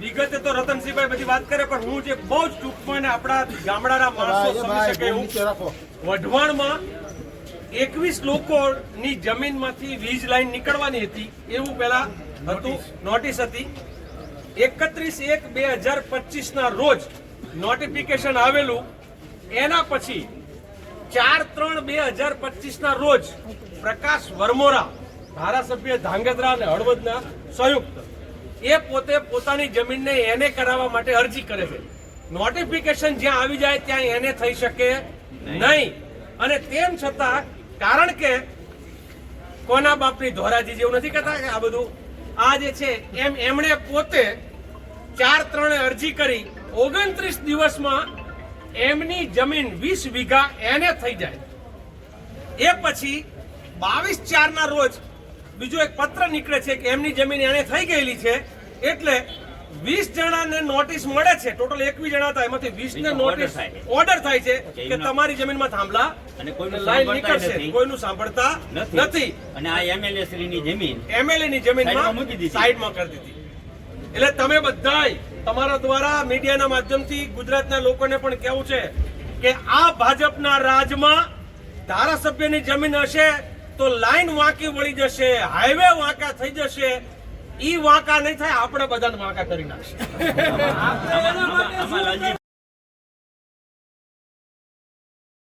વિગતે તો રતનસિંહભાઈ બધી વાત કરે, પણ હું જે બહુ જ ટૂંકમાં ને આપણા ગામડાના માણસો સમજી શકે એવું, વઢવાણમાં 21 લોકોની જમીનમાંથી વીજ લાઈન નીકળવાની હતી એવું પેલા હતું, નોટિસ હતી. 31/1/2025 ના રોજ નોટિફિકેશન આવેલું. એના પછી 4/3/2025 ના રોજ પ્રકાશ વરમોરા, ધારાસભ્ય ધાંગધ્રા અને હળવદના સંયુક્ત, એ પોતે પોતાની જમીનને એને કરાવવા માટે અરજી કરે છે. નોટિફિકેશન જ્યાં આવી જાય ત્યાં એને થઈ શકે નહીં. અને તેમ છતાં કારણ કે કોના બાપની ધોરાજી જેવું નથી કહેતા કે આ બધું આ જે છે એમણે પોતે 4/3 અરજી કરી 29 દિવસમાં એમની જમીન 20 વીઘા એને થઈ જાય. એ પછી 22/4 ના રોજ બીજો એક પત્ર નીકળે છે કે એમની જમીન એને થઈ ગયેલી છે, એટલે 20 જણાને નોટિસ મળે છે. ટોટલ 21 જણા હતા, એમાંથી 20 ને નોટિસ ઓર્ડર થાય છે કે તમારી જમીનમાં થાંભલા અને કોઈનું લાઈન નીકળશે, કોઈનું સાંભળતા નથી. અને આ એમએલએ શ્રીની જમીન એમએલએ ની જમીનમાં સાઈડમાં કરી દીધી. એટલે તમે બધાય તમારા દ્વારા મીડિયાના માધ્યમથી ગુજરાતના લોકોને પણ કહેવું છે કે આ ભાજપના રાજમાં ધારાસભ્યની જમીન હશે તો લાઈન વાંકી વળી જશે, હાઈવે વાંકા થઈ જશે. ઈ વાંકા નહીં થાય, આપણે બધાને વાંકા કરી નાખશે.